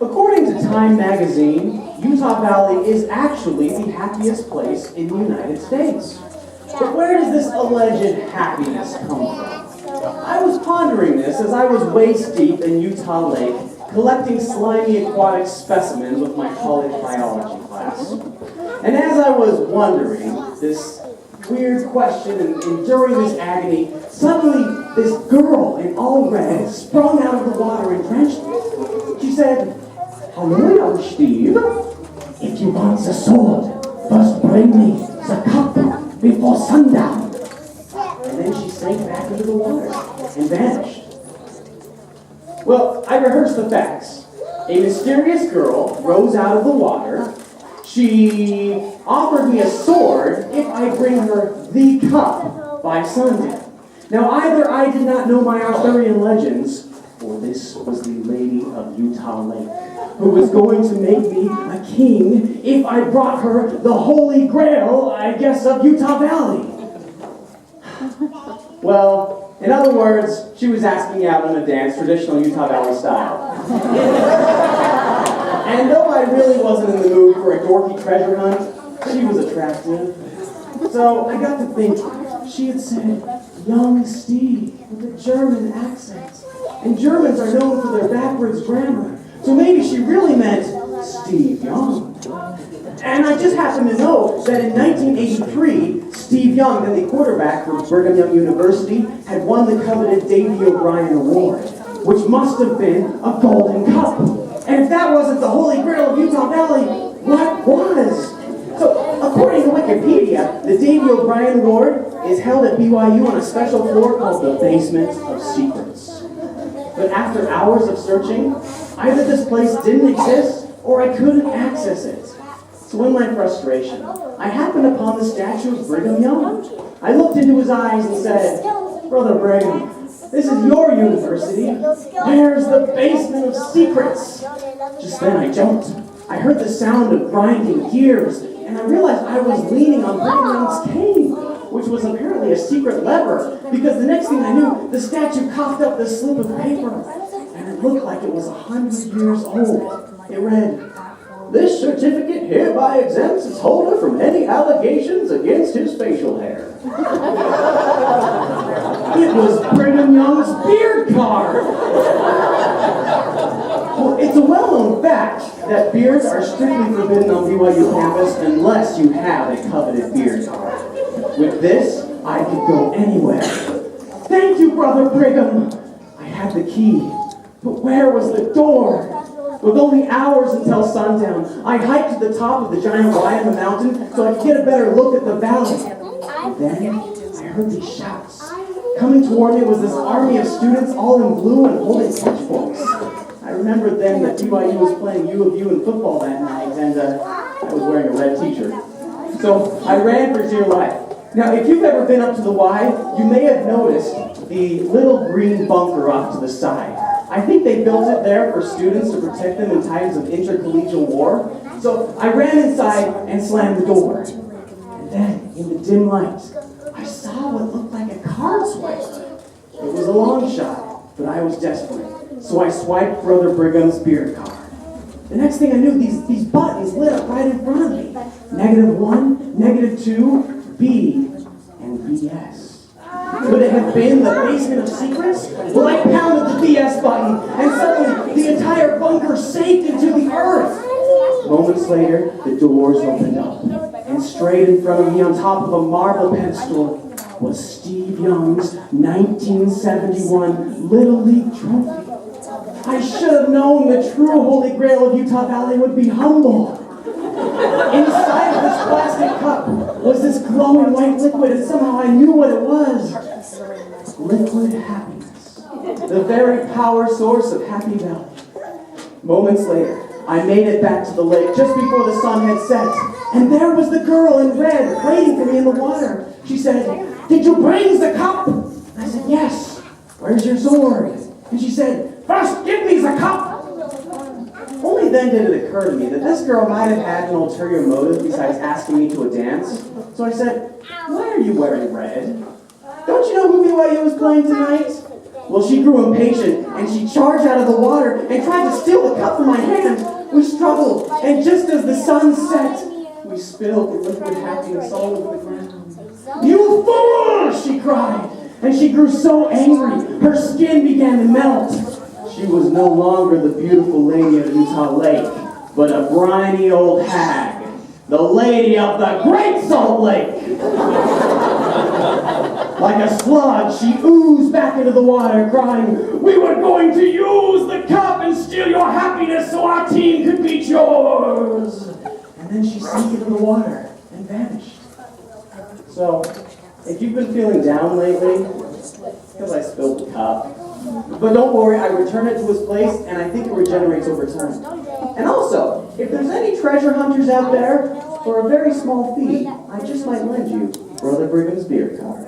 According to Time magazine, Utah Valley is actually the happiest place in the United States. But where does this alleged happiness come from? I was pondering this as I was waist deep in Utah Lake, collecting slimy aquatic specimens with my college biology class. And as I was wondering this weird question and enduring this agony, suddenly this girl in all red sprung out of the water and drenched me. She said, "Hello, young Steve. If you want the sword, first bring me the cup before sundown." And then she sank back into the water and vanished. Well, I rehearsed the facts. A mysterious girl rose out of the water. She offered me a sword if I bring her the cup by sundown. Now, either I did not know my Arthurian legends, or this was the Lady of Utah Lake, who was going to make me a king if I brought her the Holy Grail, I guess, of Utah Valley. Well, in other words, she was asking me out on a dance, traditional Utah Valley style. And though I really wasn't in the mood for a dorky treasure hunt, she was attractive. So I got to think, she had said, "Young Steve," with a German accent. And Germans are known for their backwards grammar. So maybe she really meant Steve Young. And I just happen to know that in 1983, Steve Young, then the quarterback for Brigham Young University, had won the coveted Davy O'Brien Award, which must have been a golden cup. And if that wasn't the Holy Grail of Utah Valley, what was? So, according to Wikipedia, the Davy O'Brien Award is held at BYU on a special floor called the Basement of Secrets. But after hours of searching, either this place didn't exist or I couldn't access it. So in my frustration, I happened upon the statue of Brigham Young. I looked into his eyes and said, "Brother Brigham, this is your university. Where's the Basement of Secrets?" Just then I jumped. I heard the sound of grinding gears, and I realized I was leaning on Brigham Young's cane, which was apparently a secret lever, because the next thing I knew, the statue coughed up this slip of paper, and it looked like it was 100 years old. It read, "This certificate hereby exempts its holder from any allegations against his facial hair." It was Brigham Young's beard card! Well, it's a well-known fact that beards are strictly forbidden on BYU campus unless you have a coveted beard card. With this, I could go anywhere. Thank you, Brother Brigham! I had the key, but where was the door? With only hours until sundown, I hiked to the top of the giant Y on the mountain so I could get a better look at the valley. And then I heard these shouts. Coming toward me was this army of students all in blue and holding pitchforks. I remembered then that BYU was playing U of U in football that night, and I was wearing a red t-shirt. So I ran for dear life. Now, if you've ever been up to the Y, you may have noticed the little green bunker off to the side. I think they built it there for students to protect them in times of intercollegial war. So I ran inside and slammed the door. And then, in the dim light, I saw what looked like a card swipe. It was a long shot, but I was desperate. So I swiped Brother Brigham's beard card. The next thing I knew, these buttons lit up right in front of me. -1, -2, B, and BS. Could it have been the Basement of Secrets? Well, I pounded the BS button, and suddenly the entire bunker sank into the earth. Moments later, the doors opened up, and straight in front of me on top of a marble pedestal was Steve Young's 1971 Little League trophy. I should have known the true Holy Grail of Utah Valley would be humble. Inside of this plastic cup was this glowing white liquid, and somehow I knew what it was. Liquid happiness. The very power source of Happy Valley. Moments later, I made it back to the lake just before the sun had set, and there was the girl in red waiting for me in the water. She said, "Did you bring the cup?" I said, "Yes." "Where's your sword?" And she said, "First, give me the cup." Only then did it occur to me that this girl might have had an ulterior motive besides asking me to a dance. So I said, "Why are you wearing red? Don't you know who BYU is playing tonight?" Well, she grew impatient, and she charged out of the water and tried to steal the cup from my hand. trouble, and just as the sun set, we spilled the liquid happiness all over the ground. "You fool!" she cried, and she grew so angry, her skin began to melt. She was no longer the beautiful lady of Utah Lake, but a briny old hag, the lady of the Great Salt Lake. Like a slug, she oozed back into the water, crying, "We were going to use the cup and steal your happiness so our team could beat yours." And then she sank into the water and vanished. So, if you've been feeling down lately, it's because I spilled the cup. But don't worry, I return it to its place, and I think it regenerates over time. And also, if there's any treasure hunters out there, for a very small fee, I just might lend you Brother Brigham's beer card.